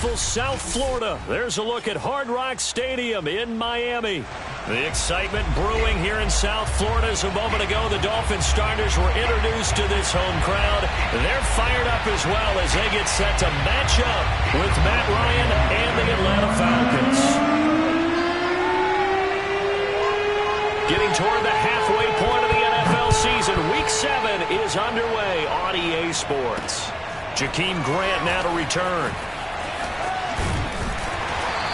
beautiful South Florida. There's a look at Hard Rock Stadium in Miami. The excitement brewing here in South Florida. As a moment ago, the Dolphins starters were introduced to this home crowd. They're fired up as well as they get set to match up with Matt Ryan and the Atlanta Falcons. Getting toward the halfway point of the NFL season, Week 7 is underway on EA Sports. Jakeem Grant now to return.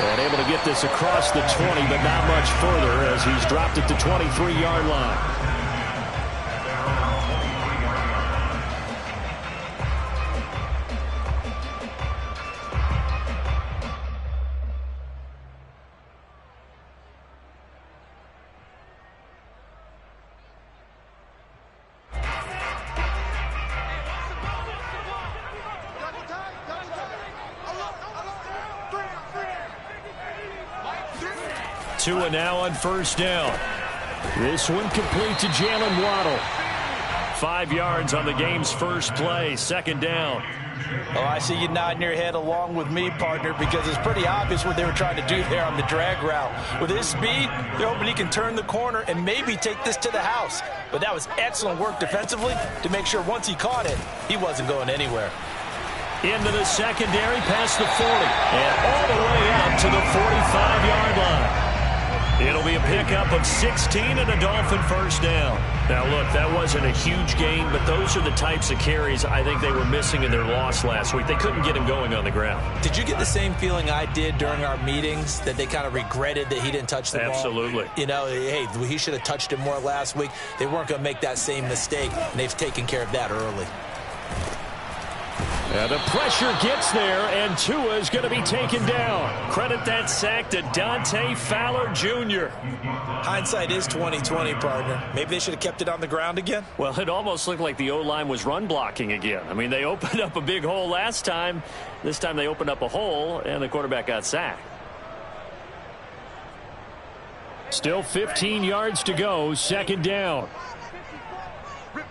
And able to get this across the 20, but not much further as he's dropped it to 23-yard line. Tua now on first down. This one complete to Jalen Waddle. 5 yards on the game's first play. Second down. Oh, I see you nodding your head along with me, partner, because it's pretty obvious what they were trying to do there on the drag route. With his speed, they're hoping he can turn the corner and maybe take this to the house. But that was excellent work defensively to make sure once he caught it, he wasn't going anywhere. Into the secondary, past the 40, and all the way up to the 45-yard line. It'll be a pickup of 16 and a Dolphin first down. Now, look, that wasn't a huge gain, but those are the types of carries I think they were missing in their loss last week. They couldn't get him going on the ground. Did you get the same feeling I did during our meetings, that they kind of regretted that he didn't touch the ball? Absolutely. You know, hey, he should have touched it more last week. They weren't going to make that same mistake, and they've taken care of that early. And the pressure gets there, and Tua is going to be taken down. Credit that sack to Dante Fowler Jr. Hindsight is 20/20, partner. Maybe they should have kept it on the ground again. Well, it almost looked like the O-line was run blocking again. I mean, they opened up a big hole last time. This time they opened up a hole, and the quarterback got sacked. Still 15 yards to go. Second down. Right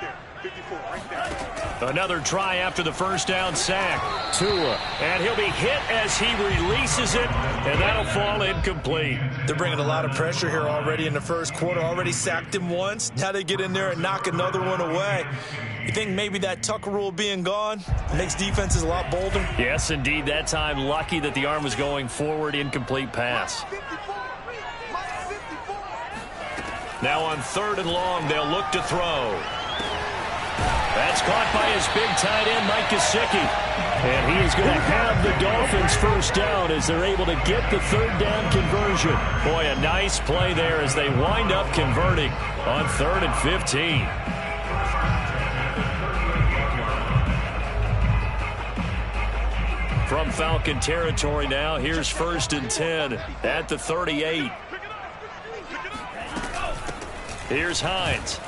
there. 54, right there. Another try after the first down sack. Tua. And he'll be hit as he releases it, and that'll fall incomplete. They're bringing a lot of pressure here already in the first quarter. Already sacked him once. Now they get in there and knock another one away. You think maybe that Tucker rule being gone makes defenses a lot bolder? Yes, indeed. That time, lucky that the arm was going forward. Incomplete pass. Now on third and long, they'll look to throw. That's caught by his big tight end, Mike Gesicki. And he is going to have the Dolphins first down as they're able to get the third down conversion. Boy, a nice play there as they wind up converting on 3rd and 15. From Falcon territory now, here's 1st and 10 at the 38. Here's Hines.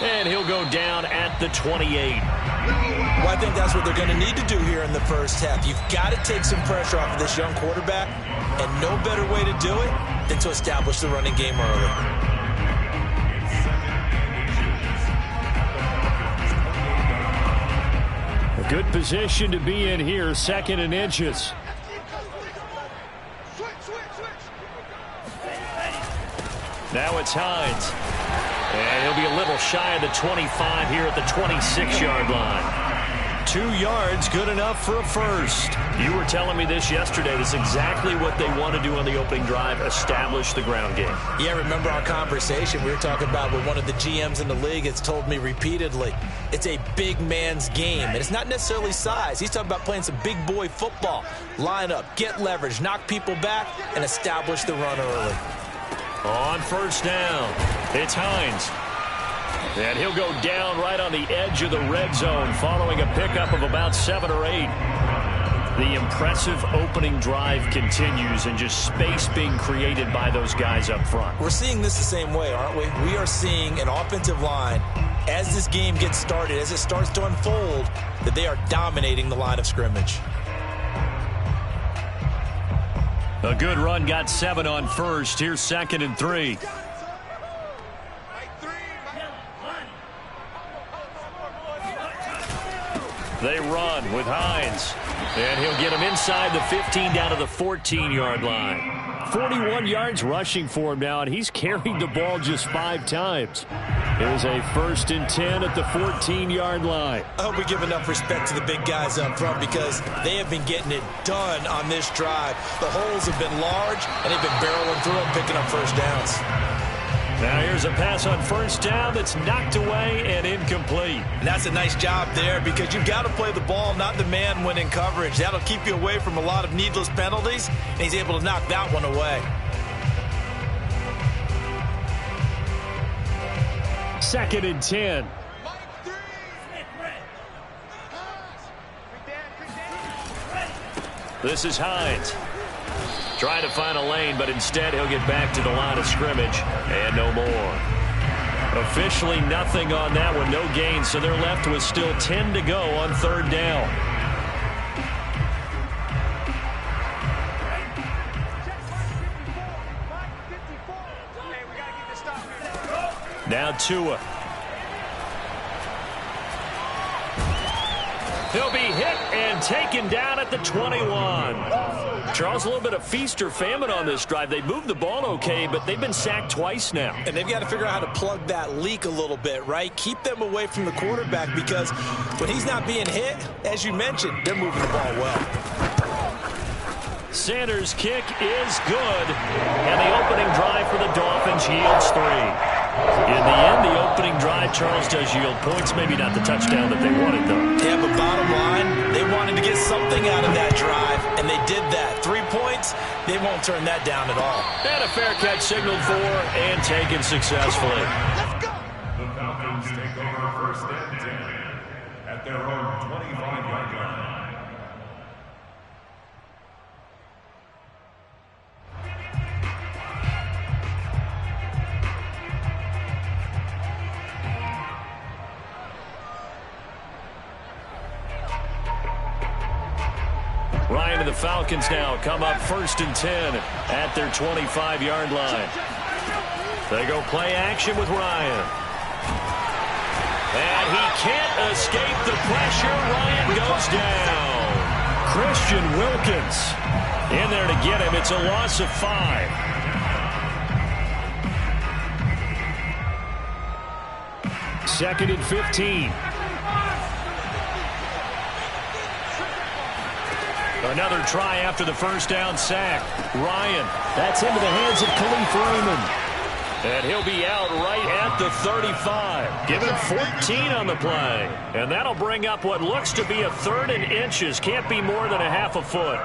And he'll go down at the 28. Well, I think that's what they're going to need to do here in the first half. You've got to take some pressure off of this young quarterback, and no better way to do it than to establish the running game early. A good position to be in here, 2nd and inches. Now it's Hines. And he'll be a little shy of the 25 here at the 26-yard line. 2 yards, good enough for a first. You were telling me this yesterday. This is exactly what they want to do on the opening drive, establish the ground game. Yeah, remember our conversation we were talking about with one of the GMs in the league has told me repeatedly, it's a big man's game. And it's not necessarily size. He's talking about playing some big boy football. Line up, get leverage, knock people back, and establish the run early. On first down, it's Hines. And he'll go down right on the edge of the red zone following a pickup of about 7 or 8. The impressive opening drive continues and just space being created by those guys up front. We're seeing this the same way, aren't we? We are seeing an offensive line, as this game gets started, as it starts to unfold, that they are dominating the line of scrimmage. A good run, got 7 on first. Here's 2nd and 3. They run with Hines. And he'll get him inside the 15 down to the 14-yard line. 41 yards rushing for him now, and he's carried the ball just 5 times. Here's a 1st and 10 at the 14-yard line. I hope we give enough respect to the big guys up front because they have been getting it done on this drive. The holes have been large, and they've been barreling through them, picking up first downs. Now here's a pass on 1st down that's knocked away and incomplete. And that's a nice job there because you've got to play the ball, not the man when in coverage. That'll keep you away from a lot of needless penalties, and he's able to knock that one away. 2nd and 10. This is Hines. Trying to find a lane, but instead he'll get back to the line of scrimmage and no more. Officially nothing on that one, no gain, so they're left with still 10 to go on 3rd down. Now Tua. He'll be hit and taken down at the 21. Charles, a little bit of feast or famine on this drive. They moved the ball okay, but they've been sacked twice now. And they've got to figure out how to plug that leak a little bit, right? Keep them away from the quarterback because when he's not being hit, as you mentioned, they're moving the ball well. Sanders' kick is good, and the opening drive for the Dolphins yields 3. In the end, the opening drive, Charles, does yield points. Maybe not the touchdown that they wanted, though. Yeah, but bottom line, they wanted to get something out of that drive, and they did that. 3 points, they won't turn that down at all. And a fair catch signaled for and taken successfully. Let's go. The Falcons take over 1st and 10 at their own 25-yard line. Ryan and the Falcons now come up 1st and 10 at their 25-yard line. They go play action with Ryan. And he can't escape the pressure. Ryan goes down. Christian Wilkins in there to get him. It's a loss of 5. Second and 15. Another try after the 1st down sack. Ryan, that's into the hands of Khalif Raymond. And he'll be out right at the 35. Give him 14 on the play. And that'll bring up what looks to be a 3rd and inches. Can't be more than a half a foot.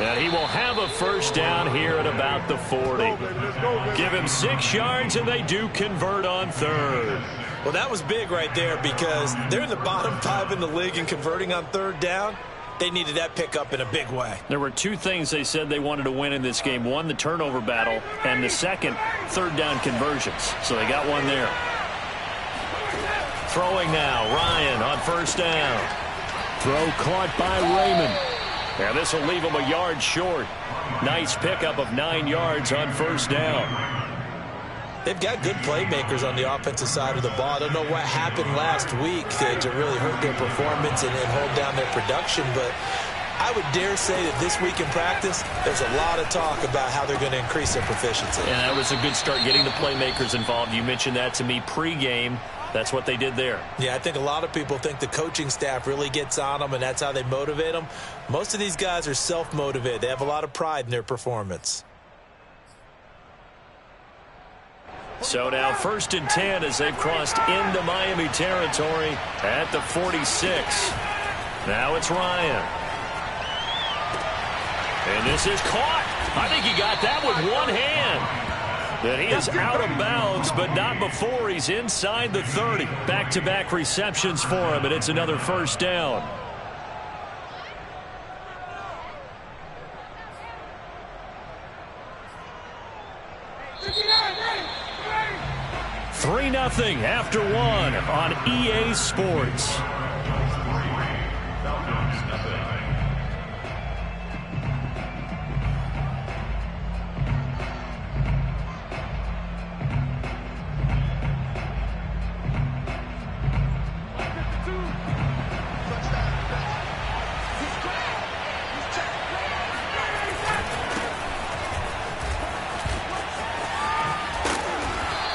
And he will have a 1st down here at about the 40. Give him 6 yards, and they do convert on 3rd. Well, that was big right there because they're in the bottom 5 in the league and converting on 3rd down. They needed that pickup in a big way. There were 2 things they said they wanted to win in this game. One, the turnover battle, and the second, 3rd down conversions. So they got one there. Throwing now, Ryan on 1st down. Throw caught by Raymond. And this will leave him a yard short. Nice pickup of 9 yards on 1st down. They've got good playmakers on the offensive side of the ball. I don't know what happened last week to really hurt their performance and hold down their production, but I would dare say that this week in practice, there's a lot of talk about how they're going to increase their proficiency. And that was a good start, getting the playmakers involved. You mentioned that to me pregame. That's what they did there. Yeah, I think a lot of people think the coaching staff really gets on them, and that's how they motivate them. Most of these guys are self-motivated. They have a lot of pride in their performance. So now 1st and 10 as they've crossed into Miami territory at the 46. Now it's Ryan. And this is caught. I think he got that with one hand. That he is out of bounds, but not before he's inside the 30. Back-to-back receptions for him, and it's another 1st down. 3-0 after one on EA Sports.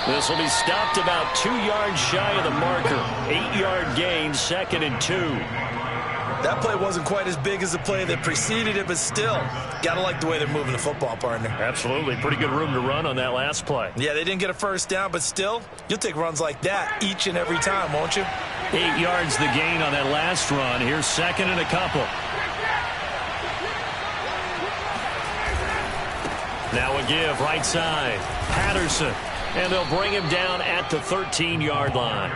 This will be stopped about 2 yards shy of the marker. 8-yard gain, 2nd and 2. That play wasn't quite as big as the play that preceded it, but still, gotta like the way they're moving the football, partner. Absolutely. Pretty good room to run on that last play. Yeah, they didn't get a first down, but still, you'll take runs like that each and every time, won't you? 8 yards the gain on that last run. Here's 2nd and a couple. Now a give, right side. Patterson. And they'll bring him down at the 13-yard line.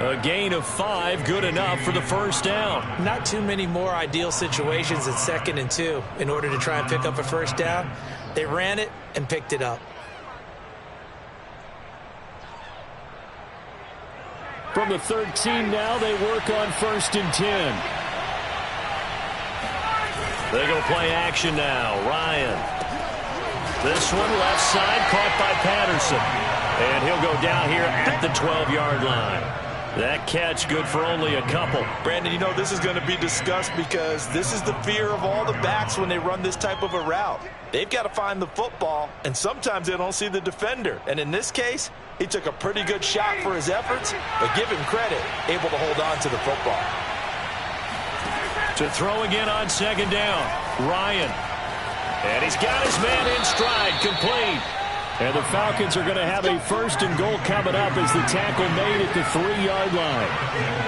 A gain of 5, good enough for the first down. Not too many more ideal situations at 2nd and 2 in order to try and pick up a first down. They ran it and picked it up. From the 13 now, they work on 1st and 10. They go play action now. Ryan. This one left side caught by Patterson. And he'll go down here at the 12-yard line. That catch good for only a couple. Brandon, you know this is going to be discussed because this is the fear of all the backs when they run this type of a route. They've got to find the football, and sometimes they don't see the defender. And in this case, he took a pretty good shot for his efforts, but give him credit, able to hold on to the football. To throw again on 2nd down, Ryan. And he's got his man in stride, complete. And the Falcons are going to have a 1st and goal coming up as the tackle made at the 3-yard line.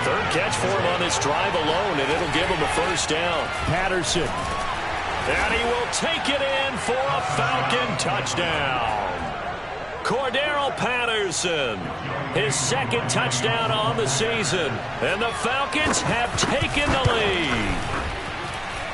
3rd catch for him on this drive alone, and it'll give him a first down. Patterson. And he will take it in for a Falcon touchdown. Cordero Patterson, his 2nd touchdown on the season. And the Falcons have taken the lead.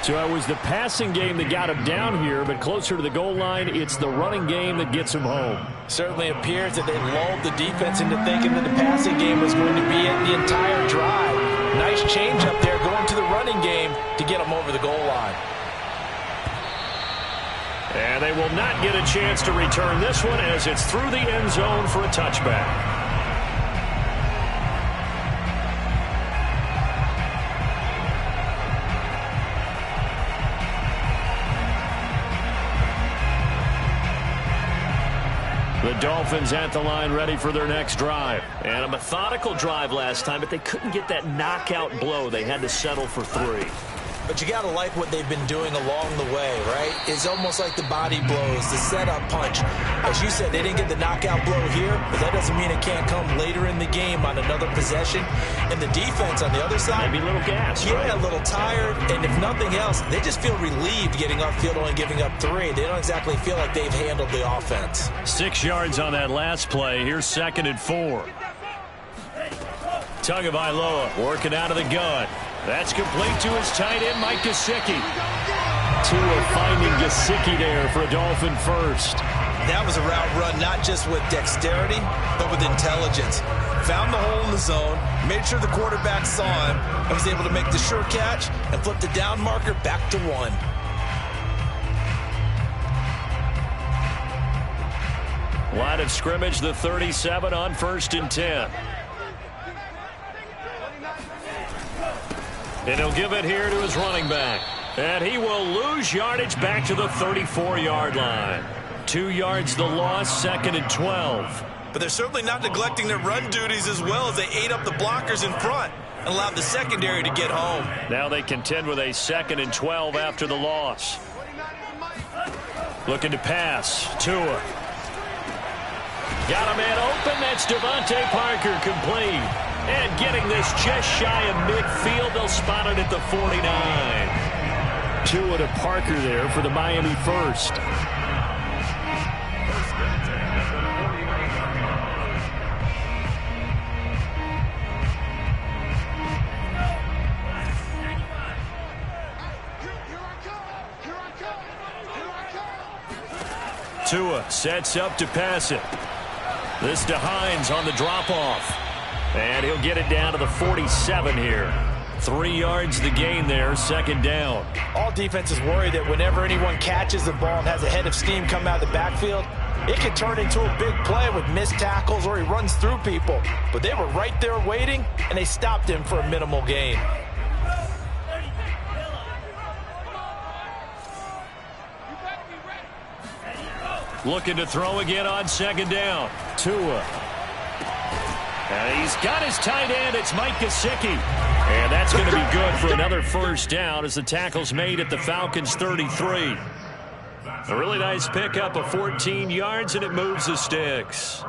So it was the passing game that got him down here, but closer to the goal line, it's the running game that gets him home. Certainly appears that they lulled the defense into thinking that the passing game was going to be it the entire drive. Nice change up there going to the running game to get him over the goal line. And they will not get a chance to return this one as it's through the end zone for a touchback. The Dolphins at the line ready for their next drive. And a methodical drive last time, but they couldn't get that knockout blow. They had to settle for 3. But you got to like what they've been doing along the way, right? It's almost like the body blows, the setup punch. As you said, they didn't get the knockout blow here, but that doesn't mean it can't come later in the game on another possession. And the defense on the other side, maybe a little gas, yeah, right? A little tired. And if nothing else, they just feel relieved getting upfield only giving up 3. They don't exactly feel like they've handled the offense. 6 yards on that last play. Here's 2nd and 4. Tagovailoa working out of the gun. That's complete to his tight end, Mike Gesicki. Tua finding Gesicki there for a Dolphin first. That was a route run not just with dexterity, but with intelligence. Found the hole in the zone, made sure the quarterback saw him, and was able to make the sure catch and flip the down marker back to 1. Line of scrimmage, the 37 on 1st and 10. And he'll give it here to his running back. And he will lose yardage back to the 34-yard line. 2 yards the loss, 2nd and 12. But they're certainly not neglecting their run duties as well as they ate up the blockers in front and allowed the secondary to get home. Now they contend with a 2nd and 12 after the loss. Looking to pass. Tua. Got a man open. That's Devontae Parker, complete. And getting this just shy of midfield. They'll spot it at the 49. Tua to Parker there for the Miami first. Tua sets up to pass it. This to Hines on the drop-off. And he'll get it down to the 47 here. 3 yards the gain there, second down. All defenses worry that whenever anyone catches the ball and has a head of steam come out of the backfield, it can turn into a big play with missed tackles or he runs through people. But they were right there waiting, and they stopped him for a minimal gain. Looking to throw again on second down. Tua. And he's got his tight end. It's Mike Gesicki. And that's going to be good for another first down as the tackle's made at the Falcons' 33. A really nice pickup of 14 yards, and it moves the sticks.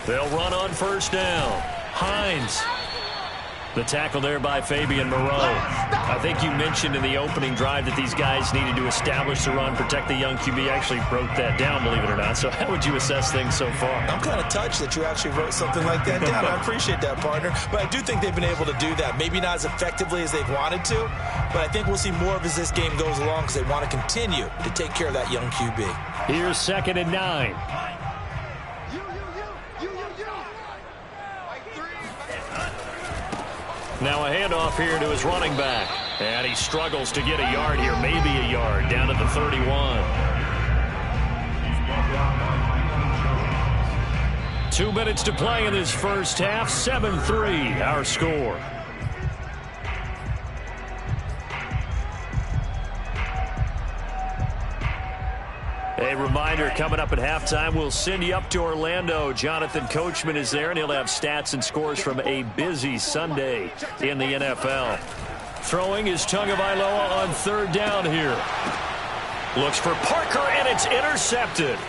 They'll run on first down. Hines. The tackle there by Fabian Moreau. I think you mentioned in the opening drive that these guys needed to establish the run, protect the young QB. I actually wrote that down, believe it or not. So how would you assess things so far? I'm kind of touched that you actually wrote something like that down. I appreciate that, partner. But I do think they've been able to do that. Maybe not as effectively as they've wanted to, but I think we'll see more of as this game goes along because they want to continue to take care of that young QB. Here's 2nd and 9. Now a handoff here to his running back. And he struggles to get a yard here, maybe a yard, down to the 31. 2 minutes to play in this first half. 7-3, our score. A reminder, coming up at halftime, we'll send you up to Orlando. Jonathan Coachman is there, and he'll have stats and scores from a busy Sunday in the NFL. Throwing is Tagovailoa on 3rd down here. Looks for Parker, and it's intercepted.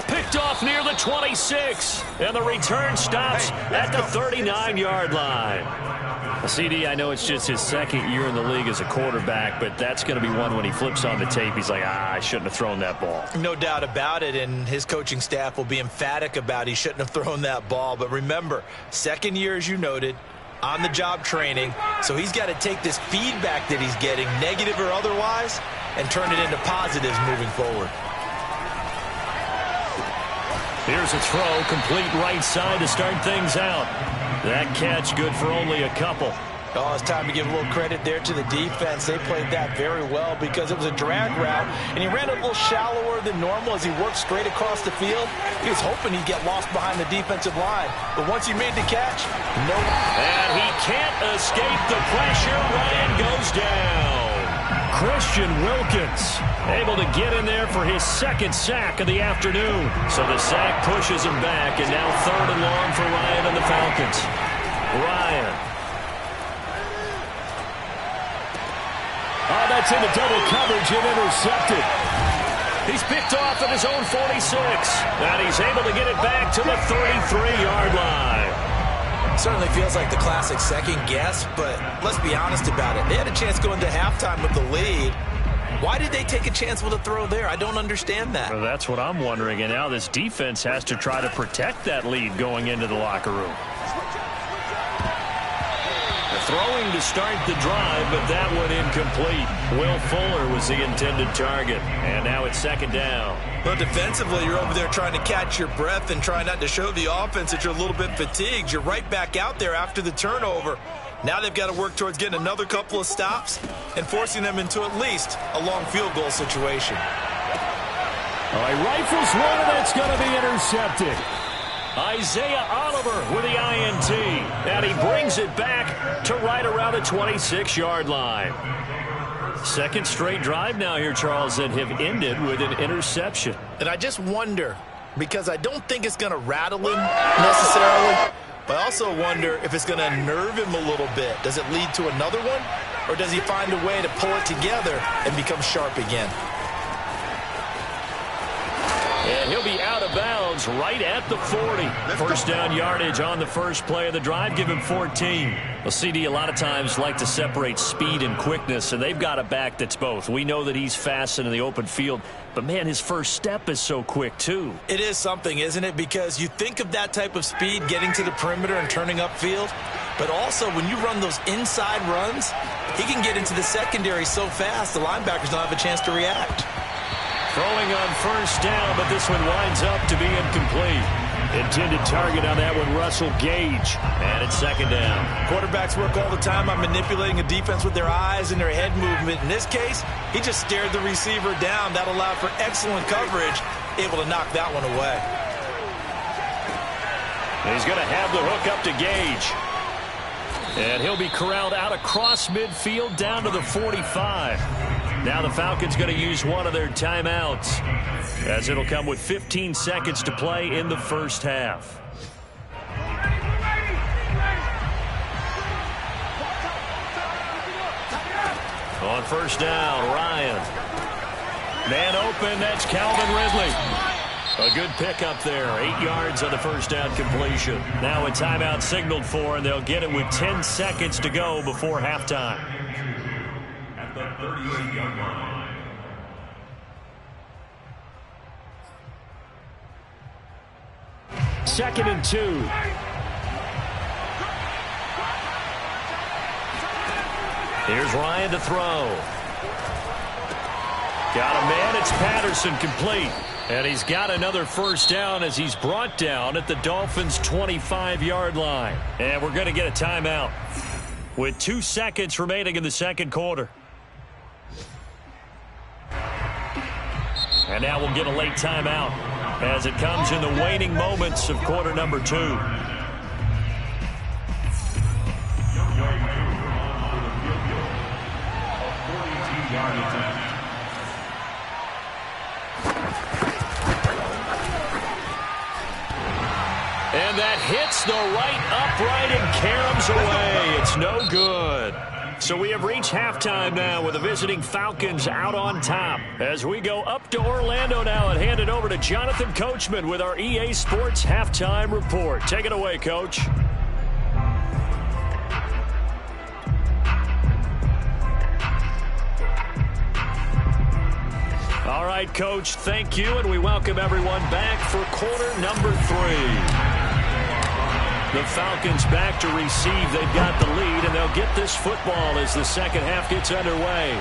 Picked off near the 26, and the return stops at the 39-yard line. CD, I know it's just his 2nd year in the league as a quarterback, but that's going to be one when he flips on the tape. He's like, I shouldn't have thrown that ball. No doubt about it, and his coaching staff will be emphatic about he shouldn't have thrown that ball. But remember, 2nd year, as you noted, on-the-job training, so he's got to take this feedback that he's getting, negative or otherwise, and turn it into positives moving forward. Here's a throw, complete right side to start things out. That catch good for only a couple. Oh, it's time to give a little credit there to the defense. They played that very well because it was a drag route, and he ran a little shallower than normal as he worked straight across the field. He was hoping he'd get lost behind the defensive line, but once he made the catch, no. And he can't escape the pressure. Ryan goes down. Christian Wilkins able to get in there for his 2nd sack of the afternoon. So the sack pushes him back, and now 3rd and long for Ryan and the Falcons. Ryan. Oh, that's into double coverage and intercepted. He's picked off at his own 46, and he's able to get it back to the 33-yard line. Certainly feels like the classic second guess, but let's be honest about it. They had a chance going to halftime with the lead. Why did they take a chance with a throw there? I don't understand that. Well, that's what I'm wondering, and now this defense has to try to protect that lead going into the locker room. Throwing to start the drive, but that one incomplete. Will Fuller was the intended target, and now it's 2nd down. Well, defensively, you're over there trying to catch your breath and try not to show the offense that you're a little bit fatigued. You're right back out there after the turnover. Now they've got to work towards getting another couple of stops and forcing them into at least a long field goal situation. All right, rifles one, and it's going to be intercepted. Isaiah Oliver with the INT, and he brings it back to right around the 26-yard line. 2nd straight drive now here, Charles, that have ended with an interception. And I just wonder, because I don't think it's going to rattle him necessarily, but I also wonder if it's going to unnerve him a little bit. Does it lead to another one, or does he find a way to pull it together and become sharp again? And he'll be out of bounds Falcons right at the 40. First down yardage on the first play of the drive. Give him 14. Well, CD a lot of times like to separate speed and quickness, and they've got a back that's both. We know that he's fast in the open field, but, man, his first step is so quick, too. It is something, isn't it? Because you think of that type of speed getting to the perimeter and turning upfield, but also when you run those inside runs, he can get into the secondary so fast the linebackers don't have a chance to react. Throwing on first down, but this one winds up to be incomplete. Intended target on that one, Russell Gage. And it's second down. Quarterbacks work all the time on manipulating a defense with their eyes and their head movement. In this case, he just stared the receiver down. That allowed for excellent coverage, able to knock that one away. He's going to have the hook up to Gage. And he'll be corralled out across midfield down to the 45. Now the Falcons going to use one of their timeouts, as it'll come with 15 seconds to play in the first half. On first down, Ryan. Man open, that's Calvin Ridley. A good pickup there, 8 yards on the first down completion. Now a timeout signaled for, and they'll get it with 10 seconds to go before halftime. At the 38-yard line. Second and 2. Here's Ryan to throw. Got a man, it's Patterson, complete. And he's got another first down as he's brought down at the Dolphins' 25-yard line. And we're going to get a timeout with 2 seconds remaining in the second quarter. And now we'll get a late timeout as it comes in the waning moments of quarter number 2. And that hits the right upright and caroms away. It's no good. So we have reached halftime now with the visiting Falcons out on top. As we go up to Orlando now and hand it over to Jonathan Coachman with our EA Sports Halftime Report. Take it away, Coach. All right, Coach, thank you, and we welcome everyone back for quarter number 3. The Falcons back to receive. They've got the lead, and they'll get this football as the second half gets underway.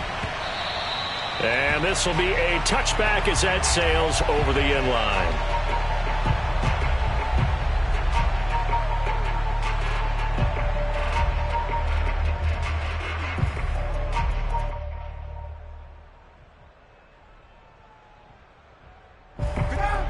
And this will be a touchback as that sails over the end line.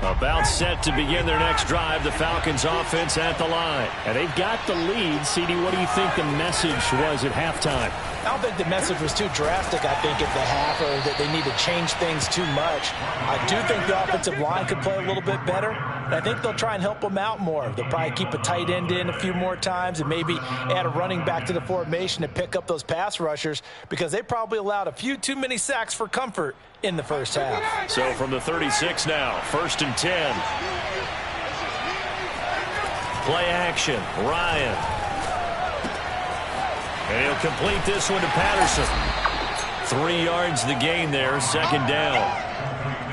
About set to begin their next drive, the Falcons offense at the line. And they've got the lead. CD, what do you think the message was at halftime? I don't think the message was too drastic, I think, at the half, or that they need to change things too much. I do think the offensive line could play a little bit better. And I think they'll try and help them out more. They'll probably keep a tight end in a few more times and maybe add a running back to the formation to pick up those pass rushers, because they probably allowed a few too many sacks for comfort in the first half. So from the 36 now, 1st and 10. Play action, Ryan. And he'll complete this one to Patterson. 3 yards the gain there, second down.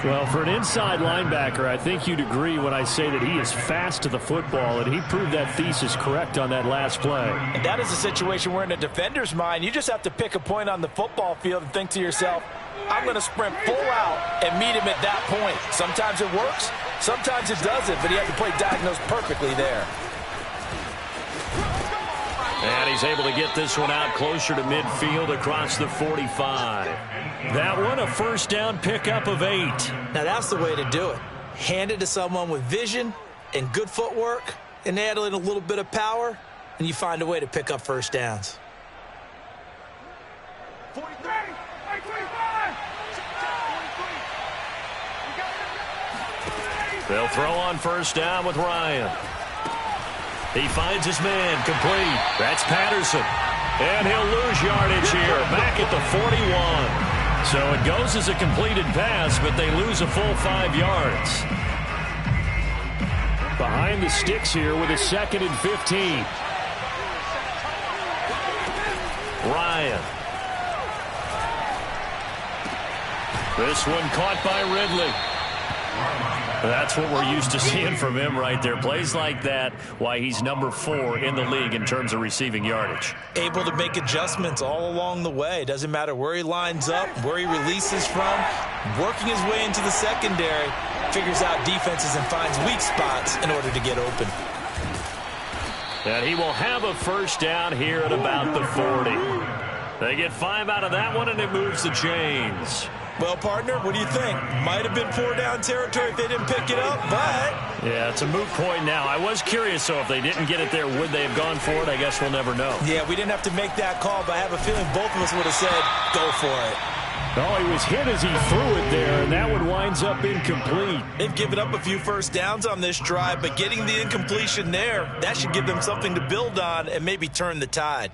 Well, for an inside linebacker, I think you'd agree when I say that he is fast to the football, and he proved that thesis correct on that last play. And that is a situation where in a defender's mind, you just have to pick a point on the football field and think to yourself, I'm going to sprint full out and meet him at that point. Sometimes it works, sometimes it doesn't, but he had to play diagnose perfectly there. And he's able to get this one out closer to midfield across the 45. That one a first down pickup of 8. Now that's the way to do it. Hand it to someone with vision and good footwork, and add in a little bit of power, and you find a way to pick up first downs. 43, 25. They'll throw on first down with Ryan. He finds his man, complete. That's Patterson. And he'll lose yardage here, back at the 41. So it goes as a completed pass, but they lose a full 5 yards. Behind the sticks here with a 2nd and 15. Ryan. This one caught by Ridley. That's what we're used to seeing from him right there. Plays like that, why he's number 4 in the league in terms of receiving yardage. Able to make adjustments all along the way. Doesn't matter where he lines up, where he releases from. Working his way into the secondary. Figures out defenses and finds weak spots in order to get open. And he will have a first down here at about the 40. They get 5 out of that one, and it moves the chains. Well, partner, what do you think? Might have been 4-down territory if they didn't pick it up, but... Yeah, it's a moot point now. I was curious, so if they didn't get it there, would they have gone for it? I guess we'll never know. Yeah, we didn't have to make that call, but I have a feeling both of us would have said, go for it. Oh, he was hit as he threw it there, and that one winds up incomplete. They've given up a few first downs on this drive, but getting the incompletion there, that should give them something to build on and maybe turn the tide.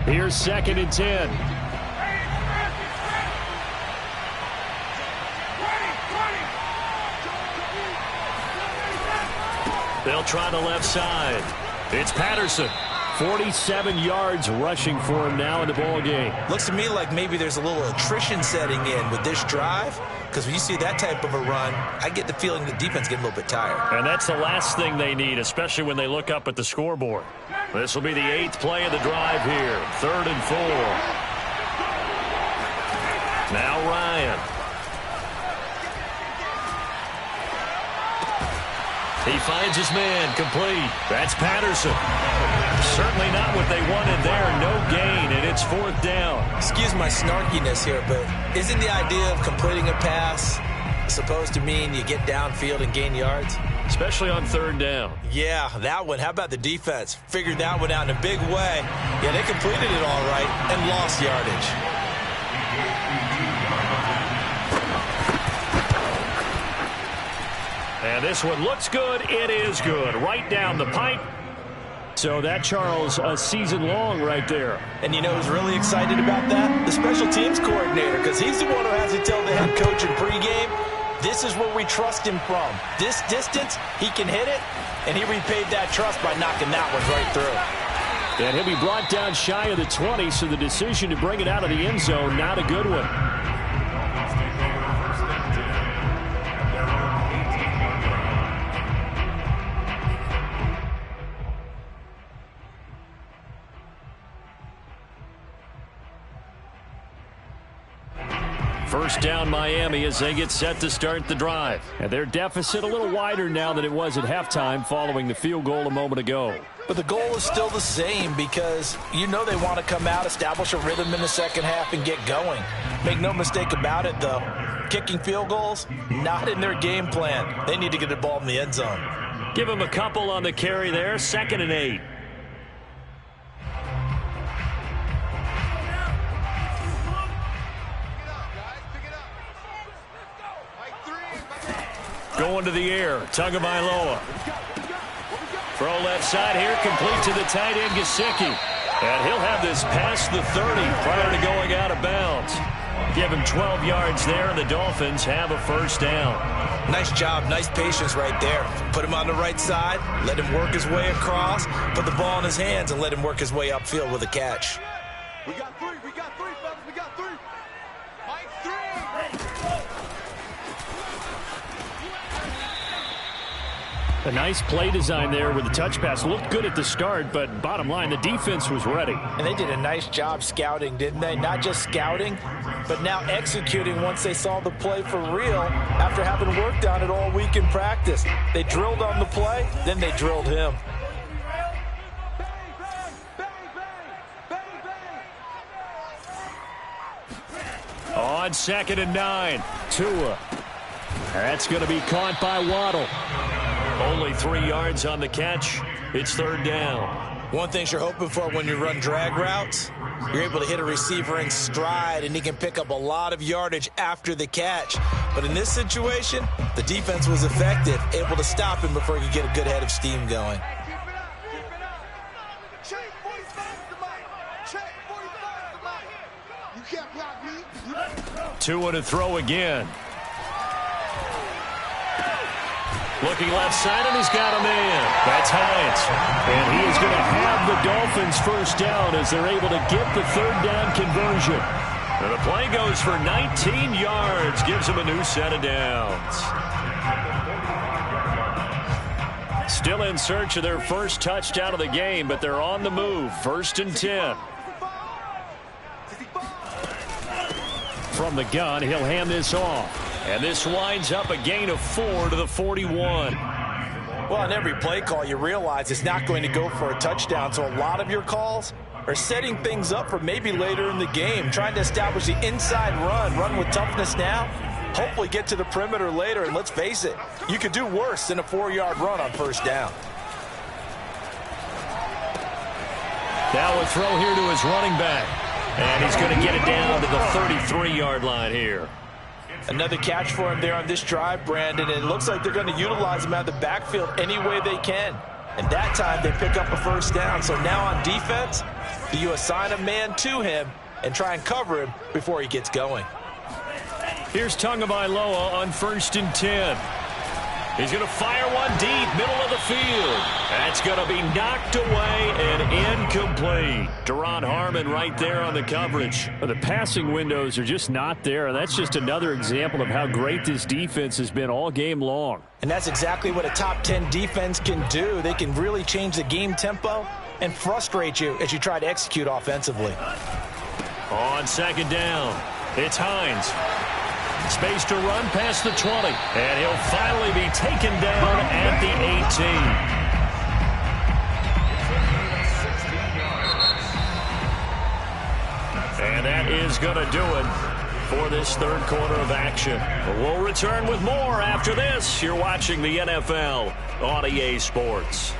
Here's 2nd and 10. They'll try the left side. It's Patterson. 47 yards rushing for him now in the ball game. Looks to me like maybe there's a little attrition setting in with this drive, because when you see that type of a run, I get the feeling the defense getting a little bit tired. And that's the last thing they need, especially when they look up at the scoreboard. This will be the 8th play of the drive here. 3rd and 4. Now Ryan. He finds his man complete. That's Patterson. Certainly not what they wanted there. No gain, and it's 4th down. Excuse my snarkiness here, but isn't the idea of completing a pass supposed to mean you get downfield and gain yards? Especially on 3rd down. Yeah, that one. How about the defense? Figured that one out in a big way. Yeah, they completed it all right and lost yardage. And this one looks good. It is good. Right down the pipe. So that, Charles, a season long right there. And you know who's really excited about that? The special teams coordinator, because he's the one who has to tell the head coach in pregame, this is where we trust him from. This distance, he can hit it, and he repaid that trust by knocking that one right through. And he'll be brought down shy of the 20, so the decision to bring it out of the end zone, not a good one. First down Miami as they get set to start the drive. And their deficit a little wider now than it was at halftime following the field goal a moment ago. But the goal is still the same because you know they want to come out, establish a rhythm in the second half, and get going. Make no mistake about it, though. Kicking field goals, not in their game plan. They need to get the ball in the end zone. Give them a couple on the carry there. 2nd and 8. Going to the air. Tagovailoa. Throw left side here. Complete to the tight end, Gesicki. And he'll have this past the 30 prior to going out of bounds. Give him 12 yards there, and the Dolphins have a first down. Nice job. Nice patience right there. Put him on the right side. Let him work his way across. Put the ball in his hands and let him work his way upfield with a catch. We got 3. We got 3, fellas. We got 3. Mike, 3. A nice play design there with the touch pass. Looked good at the start, but bottom line, the defense was ready. And they did a nice job scouting, didn't they? Not just scouting, but now executing once they saw the play for real after having worked on it all week in practice. They drilled on the play, then they drilled him. On 2nd and 9, Tua. That's going to be caught by Waddle. Only 3 yards on the catch. It's 3rd down. One thing you're hoping for when you run drag routes, you're able to hit a receiver in stride, and he can pick up a lot of yardage after the catch. But in this situation, the defense was effective, able to stop him before he could get a good head of steam going. Check 45 to Mike. Check 45. Tua to throw again. Looking left side, and he's got a man. That's Hines. And he is going to have the Dolphins first down as they're able to get the third down conversion. And the play goes for 19 yards, gives him a new set of downs. Still in search of their first touchdown of the game, but they're on the move. 1st and 10. From the gun, he'll hand this off. And this winds up a gain of 4 to the 41. Well, on every play call, you realize it's not going to go for a touchdown. So a lot of your calls are setting things up for maybe later in the game, trying to establish the inside run with toughness now, hopefully get to the perimeter later. And let's face it, you could do worse than a 4-yard run on first down. Now a throw here to his running back. And he's going to get it down to the 33-yard line here. Another catch for him there on this drive, Brandon. And it looks like they're going to utilize him out of the backfield any way they can. And that time they pick up a first down. So now on defense, do you assign a man to him and try and cover him before he gets going? Here's Tagovailoa on 1st and 10. He's going to fire one deep, middle of the field. That's going to be knocked away and incomplete. Teron Harmon right there on the coverage. The passing windows are just not there. That's just another example of how great this defense has been all game long. And that's exactly what a top 10 defense can do. They can really change the game tempo and frustrate you as you try to execute offensively. On 2nd down, it's Hines. Space to run past the 20. And he'll finally be taken down at the 18. And that is going to do it for this third quarter of action. We'll return with more after this. You're watching the NFL on EA Sports.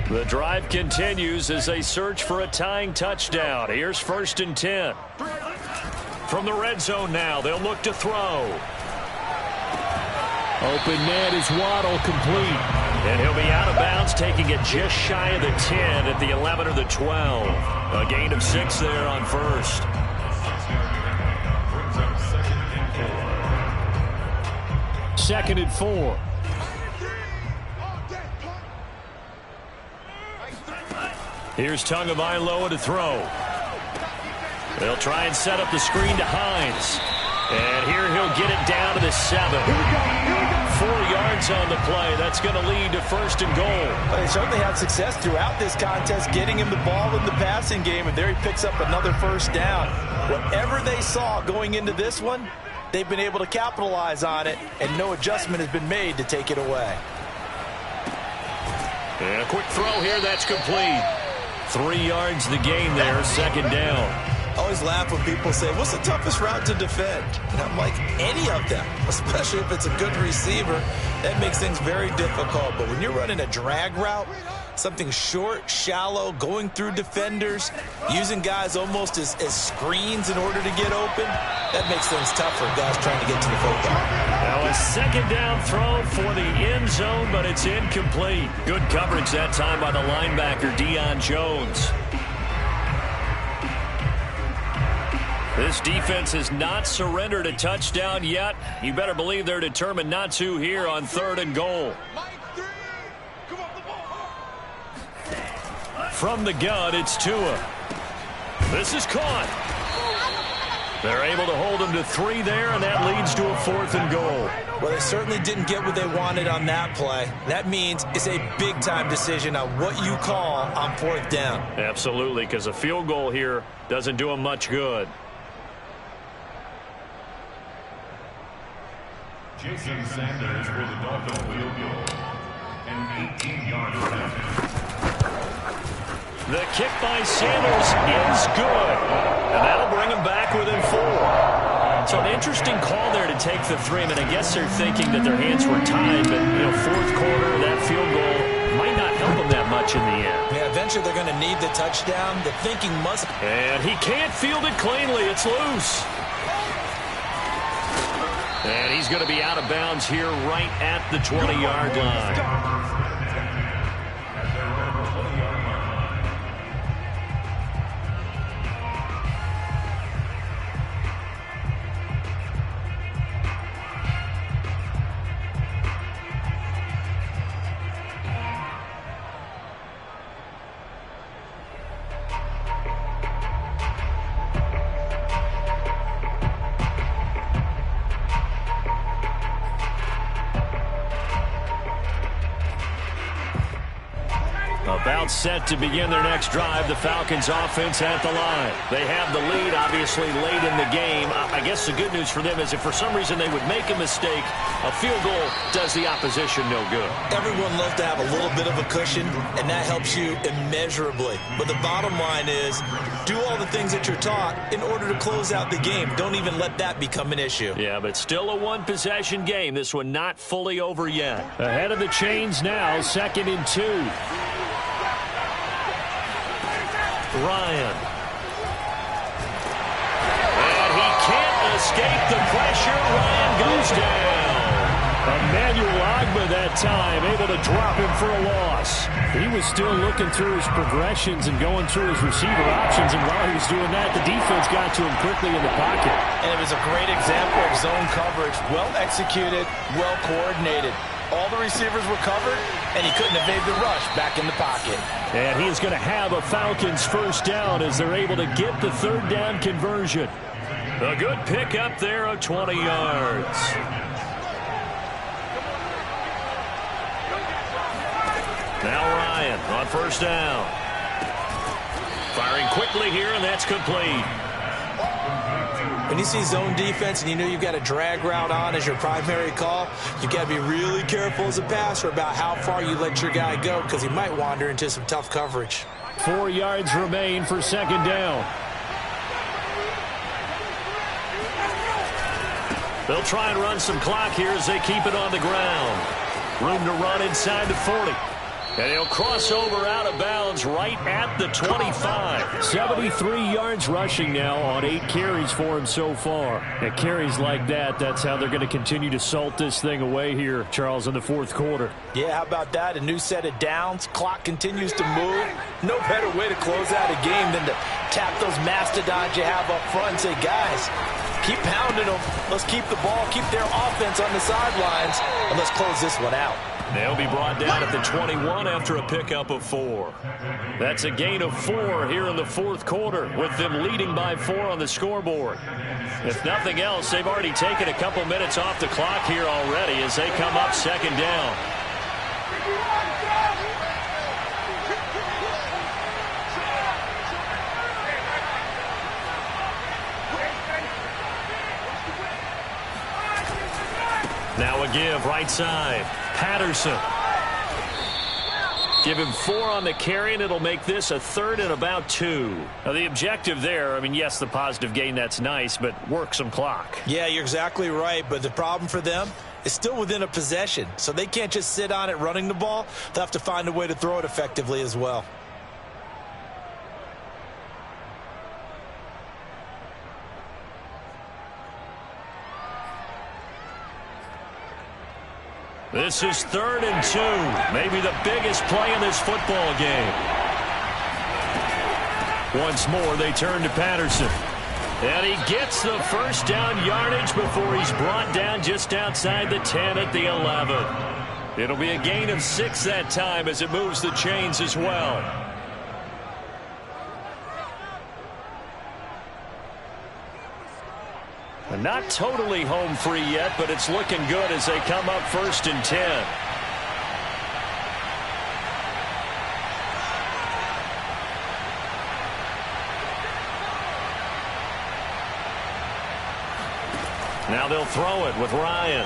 The drive continues as they search for a tying touchdown. Here's 1st and 10. From the red zone now, they'll look to throw. Open net is Waddle, complete. And he'll be out of bounds, taking it just shy of the 10 at the 11 or the 12. A gain of 6 there on first. Second and 4. Here's Tagovailoa to throw. They'll try and set up the screen to Hines. And here he'll get it down to the 7. 4 yards on the play. That's going to lead to 1st and goal. Well, they certainly had success throughout this contest getting him the ball in the passing game, and there he picks up another first down. Whatever they saw going into this one, they've been able to capitalize on it, and no adjustment has been made to take it away. And a quick throw here, that's complete. 3 yards the gain there, 2nd down. I always laugh when people say, what's the toughest route to defend? And I'm like, any of them, especially if it's a good receiver. That makes things very difficult. But when you're running a drag route, something short, shallow, going through defenders, using guys almost as screens in order to get open, that makes things tough for guys trying to get to the football. Now a 2nd down throw for the end zone, but it's incomplete. Good coverage that time by the linebacker, Deion Jones. This defense has not surrendered a touchdown yet. You better believe they're determined not to here on 3rd and goal. From the gun, it's Tua. This is caught. They're able to hold him to 3 there, and that leads to a 4th and goal. Well, they certainly didn't get what they wanted on that play. That means it's a big-time decision on what you call on 4th down. Absolutely, because a field goal here doesn't do them much good. Jason Sanders for the Dolphins field goal. An 18-yard penalty. The kick by Sanders is good. And that'll bring him back within 4. So an interesting call there to take the 3. I mean, I guess they're thinking that their hands were tied, but, 4th quarter, that field goal might not help them that much in the end. Yeah, eventually they're going to need the touchdown. The thinking must... And he can't field it cleanly. It's loose. And he's going to be out of bounds here right at the 20-yard line. About set to begin their next drive. The Falcons offense at the line. They have the lead, obviously, late in the game. I guess the good news for them is if for some reason they would make a mistake, a field goal does the opposition no good. Everyone loves to have a little bit of a cushion, and that helps you immeasurably. But the bottom line is, do all the things that you're taught in order to close out the game. Don't even let that become an issue. Yeah, but still a one-possession game. This one not fully over yet. Ahead of the chains now, 2nd and 2. Ryan. And he can't escape the pressure. Ryan goes down. Emmanuel Ogbah that time, able to drop him for a loss. He was still looking through his progressions and going through his receiver options, and while he was doing that, the defense got to him quickly in the pocket. And it was a great example of zone coverage. Well executed, well coordinated. All the receivers were covered, and he couldn't evade the rush back in the pocket. And he's going to have a Falcons first down as they're able to get the 3rd down conversion. A good pickup there of 20 yards. Now Ryan on 1st down. Firing quickly here, and that's complete. When you see zone defense and you know you've got a drag route on as your primary call, you've got to be really careful as a passer about how far you let your guy go because he might wander into some tough coverage. 4 yards remain for 2nd down. They'll try and run some clock here as they keep it on the ground. Room to run inside the 40. And he'll cross over out of bounds right at the 25. 73 yards rushing now on 8 carries for him so far. And carries like that, that's how they're going to continue to salt this thing away here, Charles, in the 4th quarter. Yeah, how about that? A new set of downs. Clock continues to move. No better way to close out a game than to tap those mastodons you have up front and say, guys, keep pounding them. Let's keep the ball, keep their offense on the sidelines, and let's close this one out. They'll be brought down at the 21 after a pickup of 4. That's a gain of 4 here in the 4th quarter, with them leading by 4 on the scoreboard. If nothing else, they've already taken a couple minutes off the clock here already as they come up 2nd down. Now a give right side. Patterson. Give him 4 on the carry, and it'll make this a 3rd and about 2. Now, the objective there, I mean, yes, the positive gain, that's nice, but work some clock. Yeah, you're exactly right, but the problem for them is still within a possession, so they can't just sit on it running the ball. They'll have to find a way to throw it effectively as well. This is 3rd and 2. Maybe the biggest play in this football game. Once more, they turn to Patterson. And he gets the first down yardage before he's brought down just outside the 10 at the 11. It'll be a gain of 6 that time as it moves the chains as well. Not totally home free yet, but it's looking good as they come up 1st and 10. Now they'll throw it with Ryan.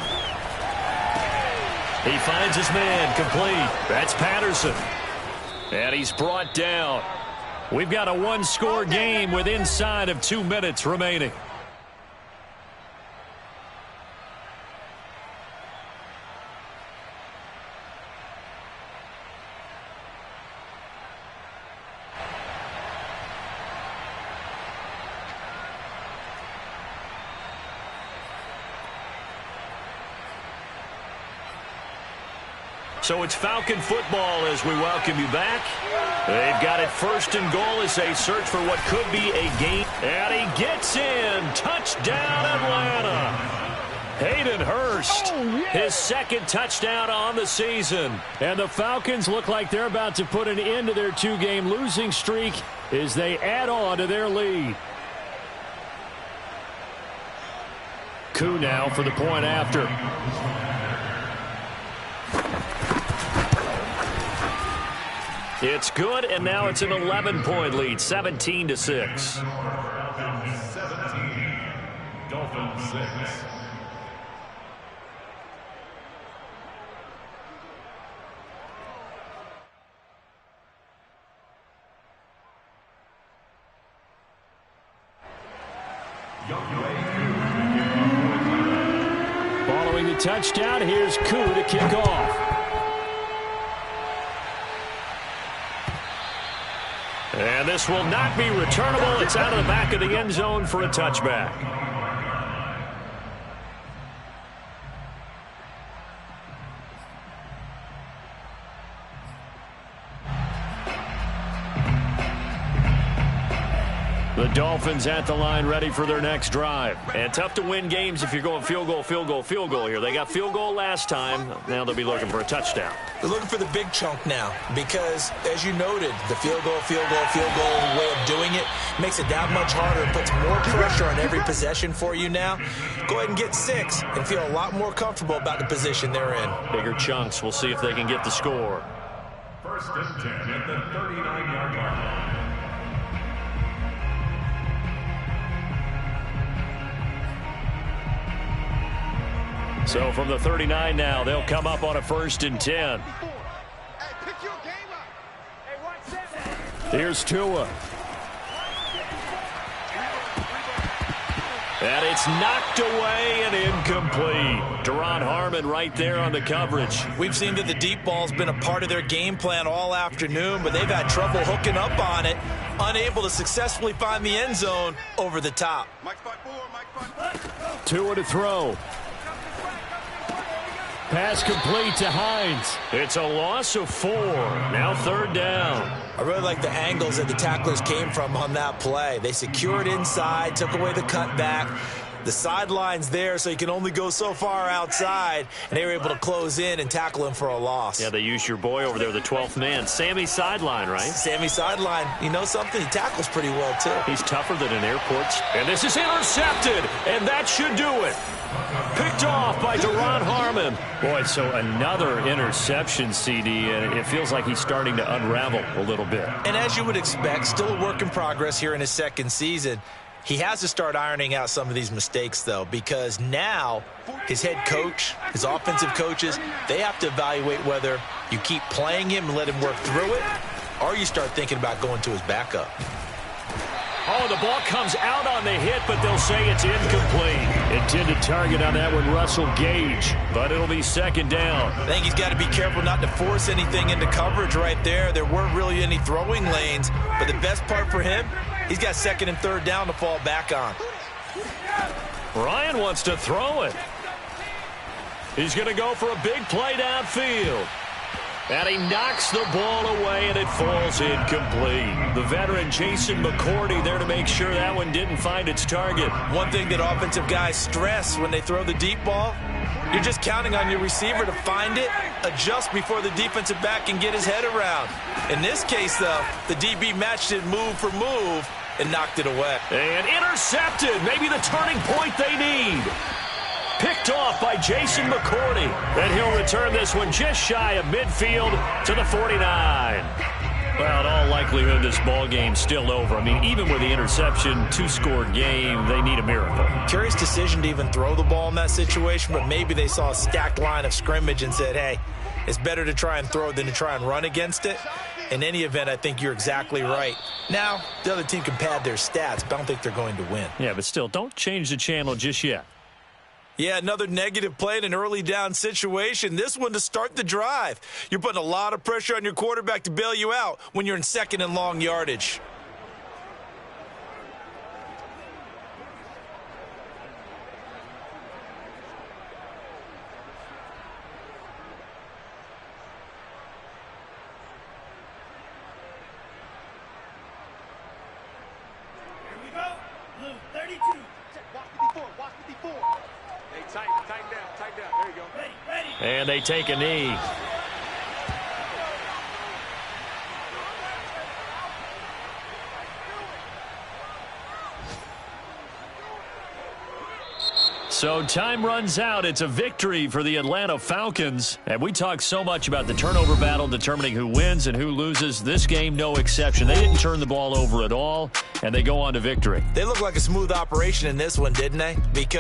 He finds his man complete. That's Patterson. And he's brought down. We've got a 1-score game with inside of 2 minutes remaining. So it's Falcon football as we welcome you back. They've got it 1st and goal as they search for what could be a game. And he gets in. Touchdown, Atlanta. Hayden Hurst, his 2nd touchdown on the season. And the Falcons look like they're about to put an end to their 2-game losing streak as they add on to their lead. Koo now for the point after. It's good, and now it's an 11-point lead, 17-6. 17, Dolphins 6. Following the touchdown, here's Koo to kick off. And this will not be returnable. It's out of the back of the end zone for a touchback. The Dolphins at the line ready for their next drive. And tough to win games if you're going field goal, field goal, field goal here. They got field goal last time. Now they'll be looking for a touchdown. They're looking for the big chunk now because, as you noted, the field goal way of doing it makes it that much harder. It puts more pressure on every possession for you now. Go ahead and get 6 and feel a lot more comfortable about the position they're in. Bigger chunks. We'll see if they can get the score. First and 10 at the 39-yard line. So from the 39 now, they'll come up on a 1st and 10. Here's Tua. And it's knocked away and incomplete. Deron Harmon right there on the coverage. We've seen that the deep ball's been a part of their game plan all afternoon, but they've had trouble hooking up on it, unable to successfully find the end zone over the top. Tua to throw. Pass complete to Hines. It's a loss of 4. Now 3rd down. I really like the angles that the tacklers came from on that play. They secured inside, took away the cutback. The sideline's there, so you can only go so far outside, and they were able to close in and tackle him for a loss. Yeah, they used your boy over there, the 12th man. Sammy Sideline, right? Sammy Sideline. You know something? He tackles pretty well, too. He's tougher than an airport. And this is intercepted, and that should do it. Picked off by Deron Harmon. Boy, so another interception, CD, and it feels like he's starting to unravel a little bit. And as you would expect, still a work in progress here in his 2nd season. He has to start ironing out some of these mistakes, though, because now his head coach, his offensive coaches, they have to evaluate whether you keep playing him and let him work through it, or you start thinking about going to his backup. Oh, the ball comes out on the hit, but they'll say it's incomplete. Intended target on that one, Russell Gage, but it'll be 2nd down. I think he's got to be careful not to force anything into coverage right there. There weren't really any throwing lanes, but the best part for him, he's got 2nd and 3rd down to fall back on. Ryan wants to throw it. He's going to go for a big play downfield. And he knocks the ball away, and it falls incomplete. The veteran Jason McCourty there to make sure that one didn't find its target. One thing that offensive guys stress when they throw the deep ball, you're just counting on your receiver to find it, adjust before the defensive back can get his head around. In this case, though, the DB matched it move for move and knocked it away. And intercepted. Maybe the turning point they need. Picked off by Jason McCourty. And he'll return this one just shy of midfield to the 49. Well, in all likelihood, this ball game's still over. I mean, even with the interception, 2-score game, they need a miracle. Curious decision to even throw the ball in that situation, but maybe they saw a stacked line of scrimmage and said, hey, it's better to try and throw than to try and run against it. In any event, I think you're exactly right. Now, the other team can pad their stats, but I don't think they're going to win. Yeah, but still, don't change the channel just yet. Yeah, another negative play in an early down situation. This one to start the drive. You're putting a lot of pressure on your quarterback to bail you out when you're in 2nd and long yardage. Here we go. Blue 32. Watch 54. Hey, tighten down. There you go. Ready. And they take a knee. So time runs out. It's a victory for the Atlanta Falcons. And we talk so much about the turnover battle determining who wins and who loses. This game, no exception. They didn't turn the ball over at all, and they go on to victory. They look like a smooth operation in this one, didn't they? Because